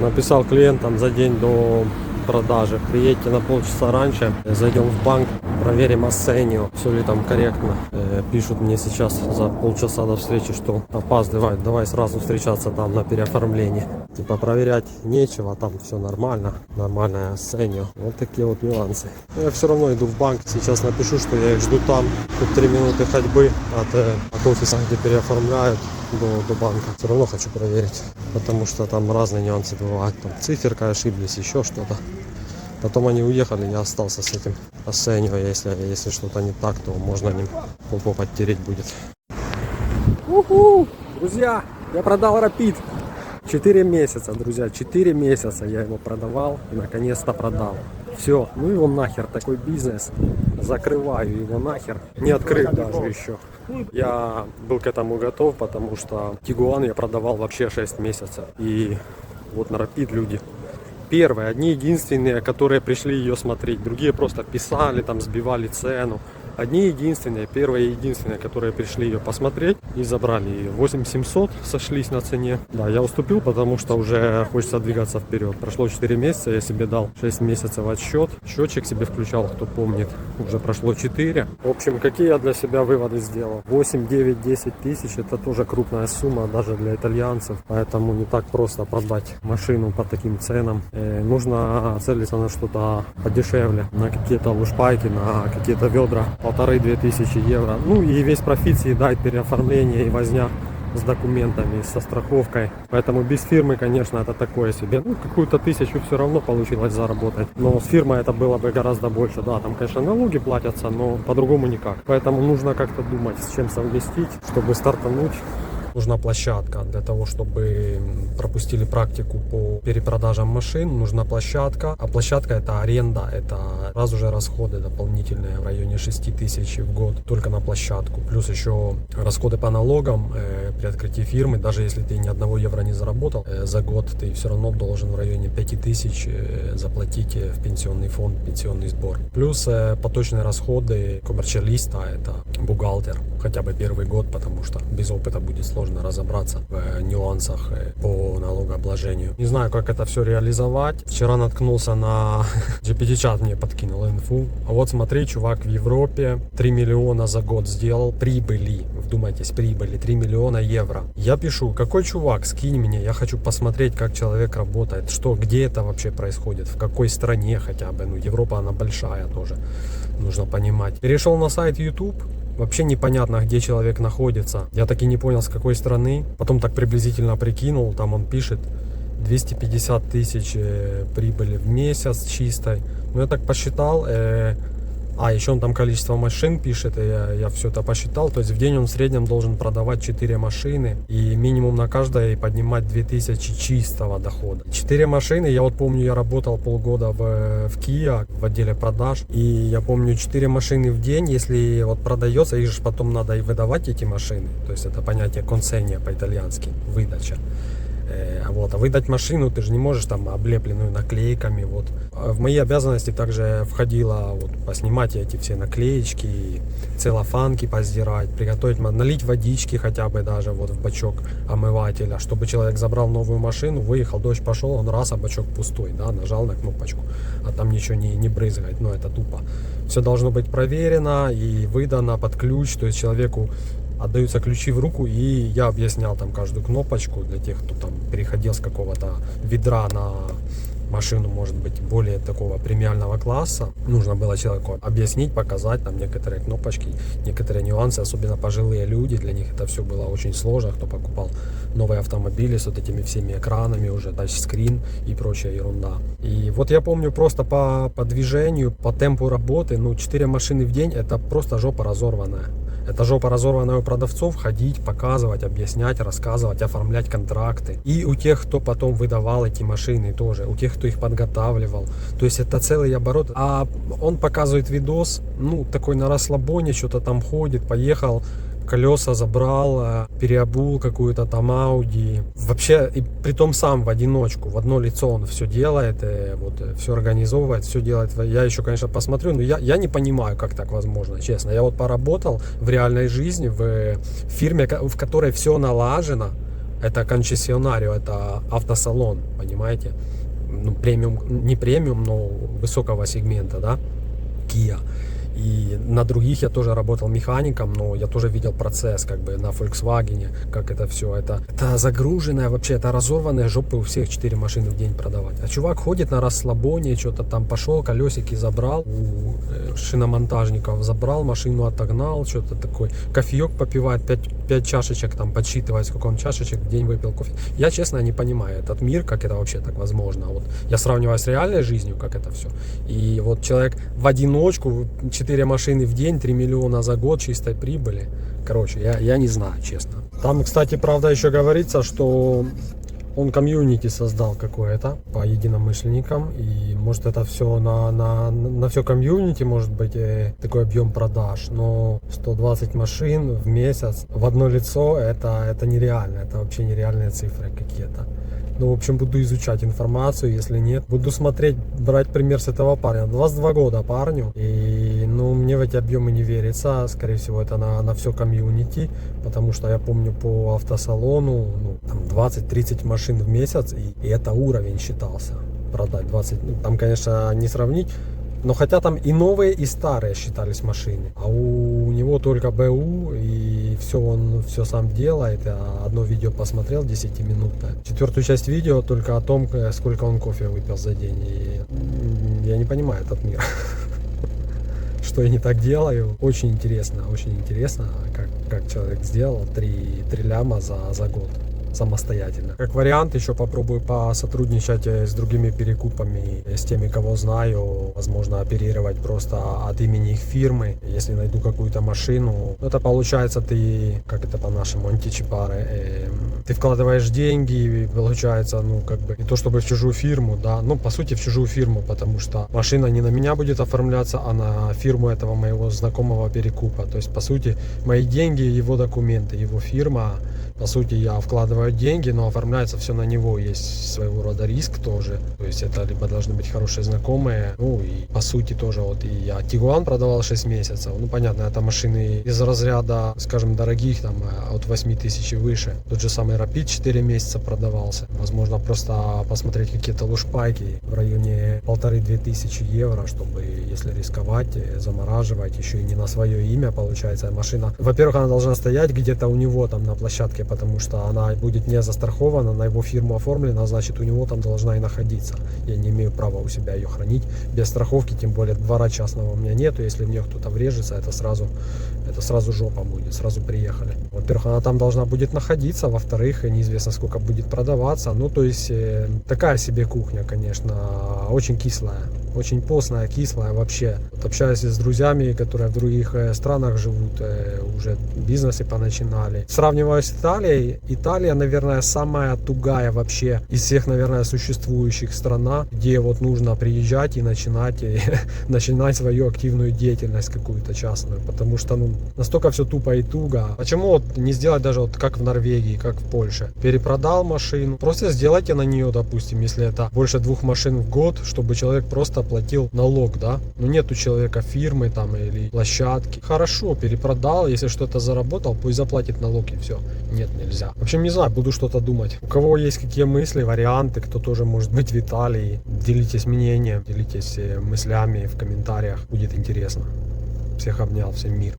Написал клиентам за день до продажи: приедьте на полчаса раньше, зайдем в банк, проверим Ассению, все ли там корректно. Пишут мне сейчас за полчаса до встречи, что опаздывает, давай сразу встречаться там на переоформлении. Типа проверять нечего, там все нормально, нормальная Ассению. Вот такие вот нюансы. Но я все равно иду в банк, сейчас напишу, что я их жду там. Тут 3 минуты ходьбы от офиса, где переоформляют, до банка. Все равно хочу проверить, потому что там разные нюансы бывают. Там циферкой ошиблись, еще что-то. Потом они уехали, я остался с этим Ассенио. Если что-то не так, то можно им попу подтереть будет. Друзья, я продал Rapid. 4 месяца, друзья, 4 месяца я его продавал и наконец-то продал. Все, ну его нахер, такой бизнес. Закрываю его нахер, не открыв даже еще. Я был к этому готов, потому что Tiguan я продавал вообще 6 месяцев. И вот на Rapid люди первые, одни единственные, которые пришли ее смотреть. Другие просто писали, там сбивали цену. Одни единственные, первые единственные, которые пришли ее посмотреть и забрали ее. 8700 сошлись на цене. Да, я уступил, потому что уже хочется двигаться вперед. Прошло 4 месяца, я себе дал 6 месяцев отсчет. Счетчик себе включал, кто помнит. Уже прошло 4. В общем, какие я для себя выводы сделал? 8, 9, 10 тысяч, это тоже крупная сумма даже для итальянцев. Поэтому не так просто продать машину по таким ценам. Нужно целиться на что-то подешевле. На какие-то лушпайки, на какие-то ведра. 1500-2000 евро. Ну и весь профит съедает переоформление и возня с документами, со страховкой. Поэтому без фирмы, конечно, это такое себе. Ну, какую-то 1000 все равно получилось заработать. Но с фирмой это было бы гораздо больше. Да, там, конечно, налоги платятся, но по-другому никак. Поэтому нужно как-то думать, с чем совместить, чтобы стартануть. Нужна площадка для того, чтобы пропустили практику по перепродажам машин. Нужна площадка. А площадка — это аренда, это сразу же расходы дополнительные в районе 6000 в год только на площадку. Плюс еще расходы по налогам при открытии фирмы. Даже если ты ни одного евро не заработал за год, ты все равно должен в районе 5000 заплатить в пенсионный фонд, пенсионный сбор. Плюс поточные расходы коммерциалиста, это бухгалтер, хотя бы первый год, потому что без опыта будет сложно разобраться в нюансах по налогообложению. Не знаю, как это все реализовать. Вчера наткнулся на GPT-чат, мне подкинул инфу. А вот смотри, чувак в Европе 3 миллиона за год сделал прибыли. Вдумайтесь, прибыли 3 миллиона евро. Я пишу: какой чувак, скинь мне, я хочу посмотреть, как человек работает, что, где это вообще происходит, в какой стране хотя бы. Ну, Европа, она большая тоже, нужно понимать. Перешел на сайт YouTube. Вообще непонятно, где человек находится. Я так и не понял, с какой страны. Потом так приблизительно прикинул. Там он пишет 250 тысяч прибыли в месяц чистой. Ну, я так посчитал. Еще он там количество машин пишет. Я все это посчитал. То есть в день он в среднем должен продавать 4 машины. И минимум на каждой поднимать 2000 чистого дохода. 4 машины. Я вот помню, я работал полгода в Kia в отделе продаж. И я помню, 4 машины в день. Если вот продается, их же потом надо и выдавать, эти машины. То есть это понятие консегния по-итальянски. Выдача. Вот, а выдать машину ты же не можешь там облепленную наклейками. Вот. В мои обязанности также входило вот, поснимать эти все наклеечки, целлофанки поздирать, приготовить, налить водички хотя бы даже вот в бачок омывателя, чтобы человек забрал новую машину, выехал, дождь пошел, он раз, а бачок пустой, да, нажал на кнопочку, а там ничего не брызгает, но это тупо. Все должно быть проверено и выдано под ключ, то есть человеку отдаются ключи в руку, и я объяснял там каждую кнопочку для тех, кто там переходил с какого-то ведра на машину, может быть, более такого премиального класса. Нужно было человеку объяснить, показать там некоторые кнопочки, некоторые нюансы, особенно пожилые люди, для них это все было очень сложно, кто покупал новые автомобили с вот этими всеми экранами уже, тачскрин и прочая ерунда. И вот я помню просто по движению, по темпу работы, 4 машины в день — это просто жопа разорванная. Это жопа разорванная у продавцов, ходить, показывать, объяснять, рассказывать, оформлять контракты. И у тех, кто потом выдавал эти машины тоже, у тех, кто их подготавливал. То есть это целый оборот. А он показывает видос, такой на расслабоне, что-то там ходит, поехал, колеса забрал, переобул какую-то там Audi. Вообще, и притом сам в одиночку, в одно лицо он все делает, вот, все организовывает, все делает. Я еще, конечно, посмотрю, но я не понимаю, как так возможно, честно. Я вот поработал в реальной жизни, в фирме, в которой все налажено. Это концессионарио, это автосалон, понимаете? Ну, премиум, не премиум, но высокого сегмента, да, Kia. И на других я тоже работал механиком, но я тоже видел процесс, как бы на Volkswagen, как это все. Это загруженное, вообще, это разорванные жопы у всех 4 машины в день продавать. А чувак ходит на расслабоне, что-то там пошел, колесики забрал, у шиномонтажников забрал, машину отогнал, что-то такое. Кофеек попивает, 5 чашечек, там, подсчитывает, сколько он чашечек в день выпил кофе. Я, честно, не понимаю этот мир, как это вообще так возможно. Вот я сравниваю с реальной жизнью, как это все. И вот человек в одиночку, 4 машины в день, 3 миллиона за год чистой прибыли. Короче, я не знаю, честно. Там, кстати, правда еще говорится, что он комьюнити создал какое-то по единомышленникам. И может это все на все комьюнити, может быть, такой объем продаж. Но 120 машин в месяц в одно лицо, это нереально. Это вообще нереальные цифры какие-то. Ну, в общем, буду изучать информацию, если нет. Буду смотреть, брать пример с этого парня. 22 года парню. И, ну, мне в эти объемы не верится. Скорее всего, это на все комьюнити. Потому что я помню по автосалону, ну, там 20-30 машин в месяц. И это уровень считался. Продать 20. Ну, там, конечно, не сравнить. Но хотя там и новые, и старые считались машины. А у него только БУ, и все он все сам делает. Я одно видео посмотрел 10-минутное. 4-ю часть видео только о том, сколько он кофе выпил за день. И я не понимаю этот мир. Что я не так делаю. Очень интересно, как человек сделал 3 ляма за год. Самостоятельно. Как вариант, еще попробую посотрудничать с другими перекупами, с теми, кого знаю. Возможно, оперировать просто от имени их фирмы. Если найду какую-то машину, это получается ты, как это по-нашему, античипары. Ты вкладываешь деньги, и получается, ну, как бы, не то чтобы в чужую фирму, да, ну, по сути, в чужую фирму, потому что машина не на меня будет оформляться, а на фирму этого моего знакомого перекупа. То есть, по сути, мои деньги, его документы, его фирма. По сути, я вкладываю деньги, но оформляется все на него. Есть своего рода риск тоже. То есть это либо должны быть хорошие знакомые. Ну и по сути тоже вот и я Tiguan продавал 6 месяцев. Ну понятно, это машины из разряда, скажем, дорогих, там от 8 тысяч и выше. Тот же самый Rapid 4 месяца продавался. Возможно, просто посмотреть какие-то лушпайки в районе 1500-2000 евро, чтобы, если рисковать, замораживать еще и не на свое имя, получается, машина. Во-первых, она должна стоять где-то у него там на площадке, потому что она будет не застрахована, на его фирму оформлена, значит у него там должна и находиться. Я не имею права у себя ее хранить без страховки, тем более двора частного у меня нету. Если в нее кто-то врежется, это сразу жопа будет, сразу приехали. Во-первых, она там должна будет находиться, во-вторых, неизвестно сколько будет продаваться. Ну, то есть такая себе кухня, конечно, очень кислая. Очень постная, кислая вообще. Вот общаюсь с друзьями, которые в других странах живут, уже бизнесы поначинали. Сравниваю с Италией. Италия, наверное, самая тугая вообще из всех, наверное, существующих стран, где вот нужно приезжать и начинать свою активную деятельность какую-то частную. Потому что, ну, настолько все тупо и туго. Почему вот не сделать даже вот как в Норвегии, как в Польше? Перепродал машину. Просто сделайте на нее, допустим, если это больше 2 машин в год, чтобы человек просто платил налог, да? Но нет у человека фирмы там или площадки. Хорошо, перепродал, если что-то заработал, пусть заплатит налог и все. Нет, нельзя. В общем, не знаю, буду что-то думать. У кого есть какие мысли, варианты, кто тоже может быть в Италии, делитесь мнением, делитесь мыслями в комментариях. Будет интересно. Всех обнял, всем мир.